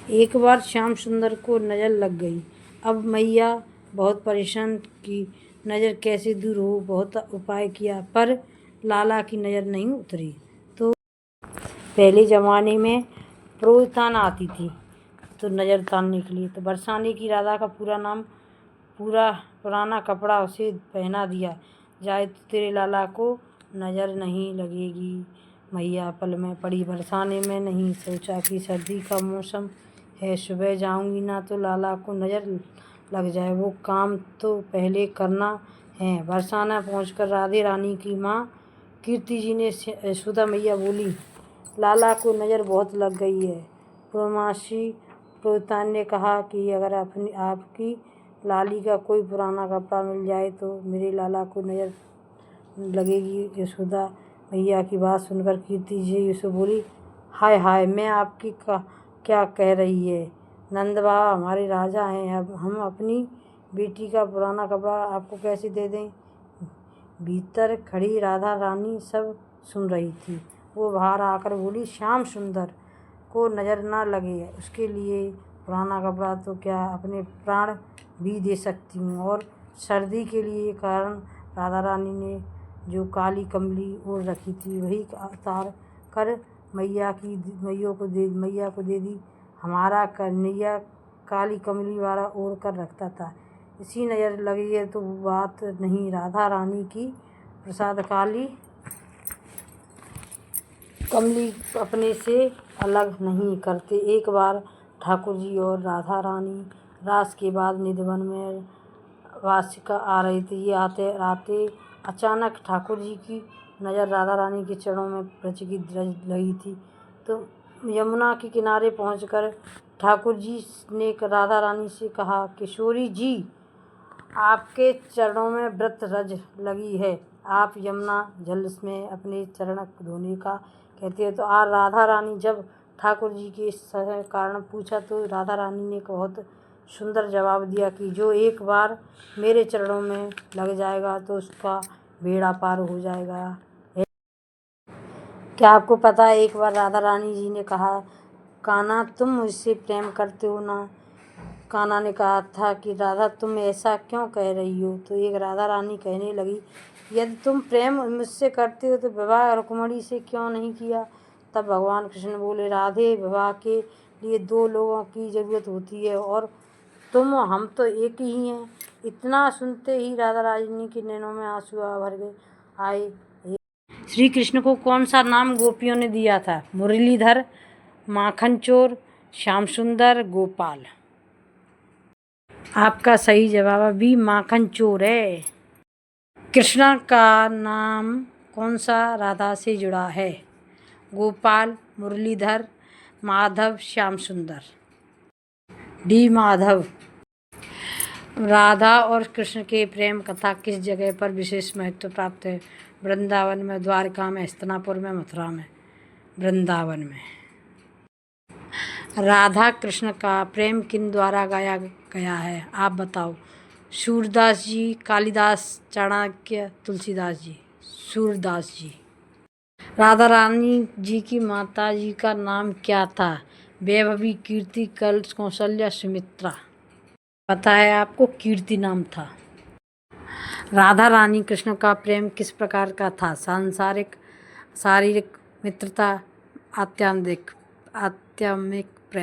एक बार श्याम सुंदर को नज़र लग गई। अब मैया बहुत परेशान की नज़र कैसे दूर हो, बहुत उपाय किया पर लाला की नज़र नहीं उतरी। तो पहले ज़माने में प्रोतान आती थी तो नज़र उतारने के लिए, तो बरसाने की राधा का पूरा नाम, पूरा पुराना कपड़ा उसे पहना दिया जाए तो तेरे लाला को नज़र नहीं लगेगी। मैया पल में पड़ी बरसाने में, नहीं सोचा कि सर्दी का मौसम है, सुबह जाऊंगी ना तो लाला को नज़र लग जाए, वो काम तो पहले करना है। बरसाना पहुंचकर राधे रानी की माँ कीर्ति जी ने यशोदा मैया बोली, लाला को नज़र बहुत लग गई है। पुरमासी प्रोतान ने कहा कि अगर आपकी लाली का कोई पुराना कपड़ा मिल जाए तो मेरे लाला को नज़र लगेगी। यशोदा मैया की बात सुनकर कीर्ति जी उसे बोली, हाय हाय, मैं आपकी क्या कह रही है, नंद बाबा हमारे राजा हैं, अब हम अपनी बेटी का पुराना कपड़ा आपको कैसे दे दें। भीतर खड़ी राधा रानी सब सुन रही थी। वो बाहर आकर बोली, श्याम सुंदर को नज़र ना लगे उसके लिए पुराना कपड़ा तो क्या अपने प्राण भी दे सकती हूँ। और सर्दी के लिए कारण राधा रानी ने जो काली कमली ओढ़ रखी थी वही उतार कर मैया को दे दी। हमारा कन्हैया काली कमली वाला ओढ़ कर रखता था, इसी नज़र लगी है तो बात नहीं। राधा रानी की प्रसाद काली कमली अपने से अलग नहीं करते। एक बार ठाकुर जी और राधा रानी रास के बाद निधिवन में वासिका आ रही थी। ये आते आते अचानक ठाकुर जी की नज़र राधा रानी के चरणों में प्रचकित लगी थी। तो यमुना के किनारे पहुंचकर ठाकुर जी ने राधा रानी से कहा, किशोरी जी, आपके चरणों में व्रत रज लगी है, आप यमुना जल में अपने चरण धोने का कहते हैं। तो आज राधा रानी जब ठाकुर जी के कारण पूछा तो राधा रानी ने बहुत सुंदर जवाब दिया कि जो एक बार मेरे चरणों में लग जाएगा तो उसका बेड़ा पार हो जाएगा। क्या आपको पता है, एक बार राधा रानी जी ने कहा, कान्हा तुम मुझसे प्रेम करते हो ना। कान्हा ने कहा था कि राधा तुम ऐसा क्यों कह रही हो। तो एक राधा रानी कहने लगी, यदि तुम प्रेम मुझसे करते हो तो विवाह रुक्मिणी से क्यों नहीं किया। तब भगवान कृष्ण बोले, राधे, विवाह के लिए दो लोगों की ज़रूरत होती है और हम तो एक ही हैं। इतना सुनते ही राधा रानी के नैनों में आंसू भर गए आए। श्री कृष्ण को कौन सा नाम गोपियों ने दिया था। मुरलीधर, माखन चोर, श्याम सुंदर, गोपाल। आपका सही जवाब भी माखन चोर है। कृष्ण का नाम कौन सा राधा से जुड़ा है। गोपाल, मुरलीधर, माधव, श्याम सुंदर। डी माधव। राधा और कृष्ण के प्रेम कथा किस जगह पर विशेष महत्व प्राप्त है। वृंदावन में, द्वारका में, हस्तिनापुर में, मथुरा में। वृंदावन में। राधा कृष्ण का प्रेम किन द्वारा गाया गया है, आप बताओ। सूरदास जी, कालिदास, चाणक्य, तुलसीदास जी। सूरदास जी। राधा रानी जी की माता जी का नाम क्या था। वैभवी, कीर्ति, कौशल्या, सुमित्रा। पता है आपको, कीर्ति नाम था। राधा रानी कृष्ण का प्रेम किस प्रकार का था। सांसारिक, शारीरिक, मित्रता, आध्यात्मिक।